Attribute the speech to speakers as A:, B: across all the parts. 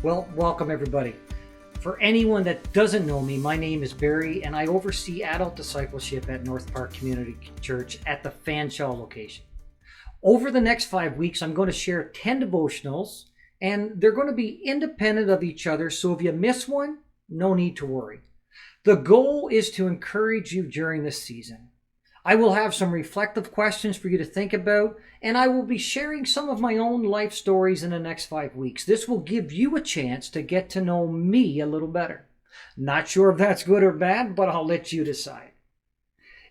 A: Well, welcome everybody. For anyone that doesn't know me, my name is Barry and I oversee Adult Discipleship at North Park Community Church at the Fanshawe location. Over the next 5 weeks, I'm going to share 10 devotionals and they're going to be independent of each other. So if you miss one, no need to worry. The goal is to encourage you during this season. I will have some reflective questions for you to think about, and I will be sharing some of my own life stories in the next 5 weeks. This will give you a chance to get to know me a little better. Not sure if that's good or bad, but I'll let you decide.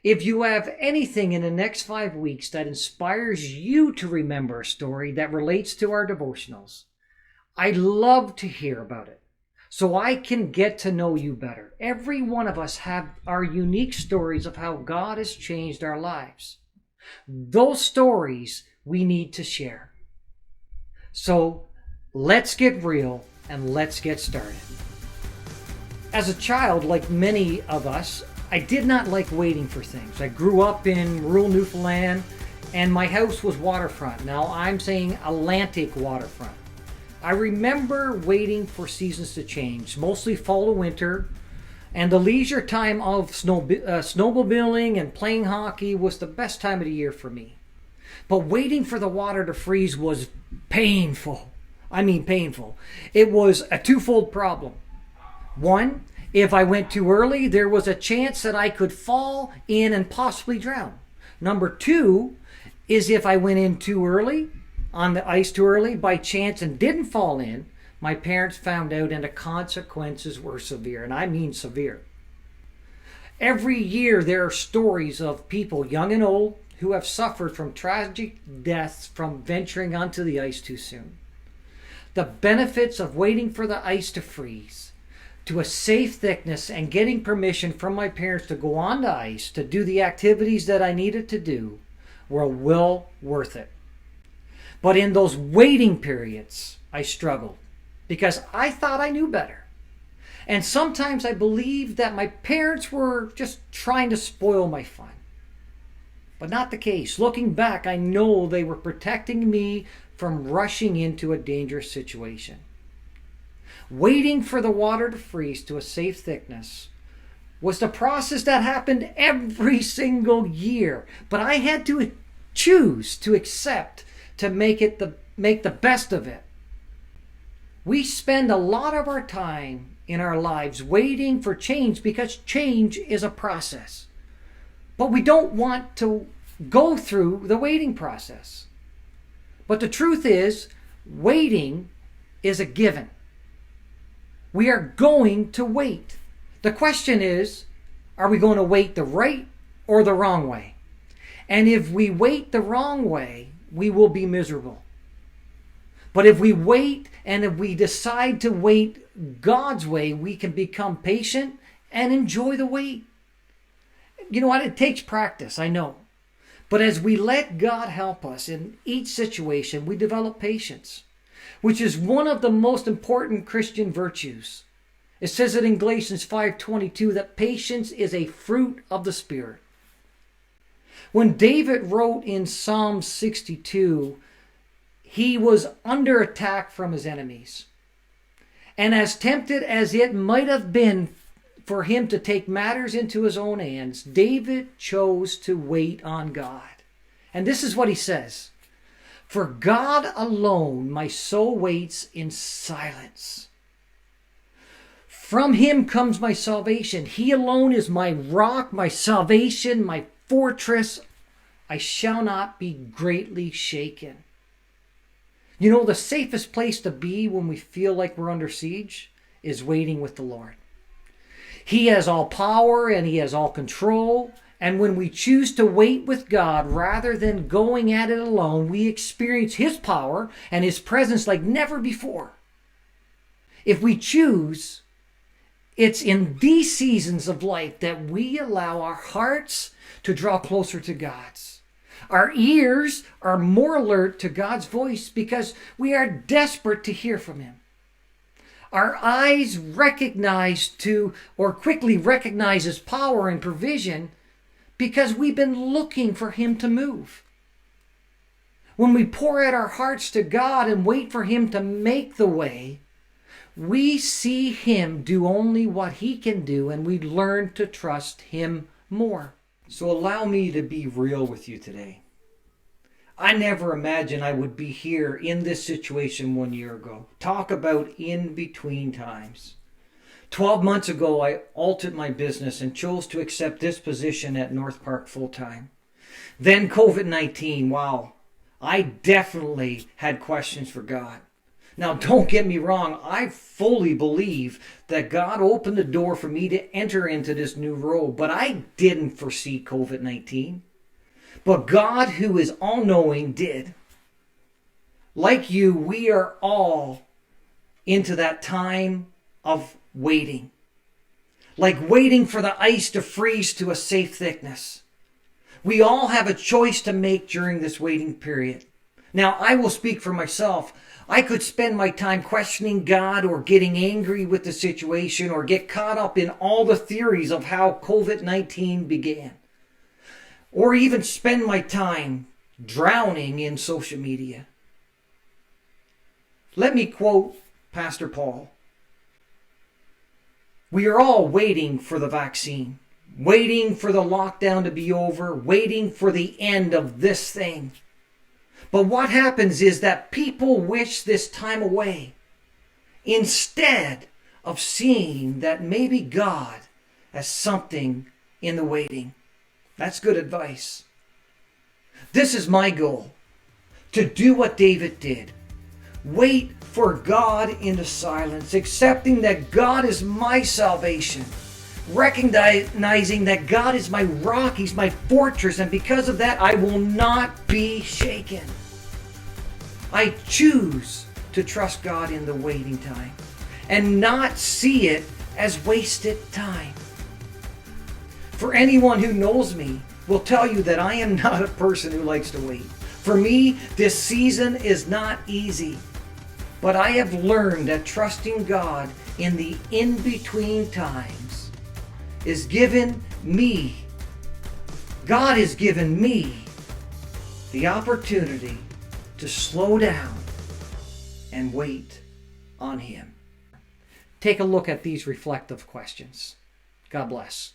A: If you have anything in the next 5 weeks that inspires you to remember a story that relates to our devotionals, I'd love to hear about it, so I can get to know you better. Every one of us have our unique stories of how God has changed our lives. Those stories we need to share. So let's get real and let's get started. As a child, like many of us, I did not like waiting for things. I grew up in rural Newfoundland and my house was waterfront. Now I'm saying Atlantic waterfront. I remember waiting for seasons to change, mostly fall to winter, and the leisure time of snowmobiling and playing hockey was the best time of the year for me. But waiting for the water to freeze was painful. I mean painful. It was a twofold problem. One, if I went too early, there was a chance that I could fall in and possibly drown. Number two is if I went in too early, on the ice too early by chance and didn't fall in, my parents found out and the consequences were severe, and I mean severe. Every year there are stories of people, young and old, who have suffered from tragic deaths from venturing onto the ice too soon. The benefits of waiting for the ice to freeze to a safe thickness and getting permission from my parents to go on the ice to do the activities that I needed to do were well worth it. But in those waiting periods, I struggled because I thought I knew better. And sometimes I believed that my parents were just trying to spoil my fun. But not the case. Looking back, I know they were protecting me from rushing into a dangerous situation. Waiting for the water to freeze to a safe thickness was the process that happened every single year. But I had to choose to accept to make the best of it. We spend a lot of our time in our lives waiting for change because change is a process. But we don't want to go through the waiting process. But the truth is, waiting is a given. We are going to wait. The question is, are we going to wait the right or the wrong way? And if we wait the wrong way, we will be miserable. But if we wait and if we decide to wait God's way, we can become patient and enjoy the wait. You know what? It takes practice, I know. But as we let God help us in each situation, we develop patience, which is one of the most important Christian virtues. It says it in Galatians 5:22 that patience is a fruit of the Spirit. When David wrote in Psalm 62, he was under attack from his enemies. And as tempted as it might have been for him to take matters into his own hands, David chose to wait on God. And this is what he says: "For God alone my soul waits in silence. From him comes my salvation. He alone is my rock, my salvation, my fortress. I shall not be greatly shaken." You know, the safest place to be when we feel like we're under siege is waiting with the Lord. He has all power and he has all control. And when we choose to wait with God rather than going at it alone, we experience his power and his presence like never before. If we choose, it's in these seasons of life that we allow our hearts to draw closer to God's. Our ears are more alert to God's voice because we are desperate to hear from him. Our eyes quickly recognize his power and provision because we've been looking for him to move. When we pour out our hearts to God and wait for him to make the way, we see him do only what he can do, and we learn to trust him more. So allow me to be real with you today. I never imagined I would be here in this situation 1 year ago. Talk about in between times. 12 months ago, I altered my business and chose to accept this position at North Park full-time. Then COVID-19, wow, I definitely had questions for God. Now, don't get me wrong, I fully believe that God opened the door for me to enter into this new role, but I didn't foresee COVID-19. But God, who is all-knowing, did. Like you, we are all into that time of waiting. Like waiting for the ice to freeze to a safe thickness. We all have a choice to make during this waiting period. Now, I will speak for myself. I could spend my time questioning God or getting angry with the situation or get caught up in all the theories of how COVID-19 began. Or even spend my time drowning in social media. Let me quote Pastor Paul. We are all waiting for the vaccine, waiting for the lockdown to be over, waiting for the end of this thing. But what happens is that people wish this time away instead of seeing that maybe God has something in the waiting. That's good advice. This is my goal, to do what David did. Wait for God in the silence, accepting that God is my salvation, recognizing that God is my rock, He's my fortress, and because of that, I will not be shaken. I choose to trust God in the waiting time and not see it as wasted time. For anyone who knows me will tell you that I am not a person who likes to wait. For me, this season is not easy. But I have learned that trusting God in the in-between times is given me, God has given me the opportunity to slow down and wait on Him. Take a look at these reflective questions. God bless.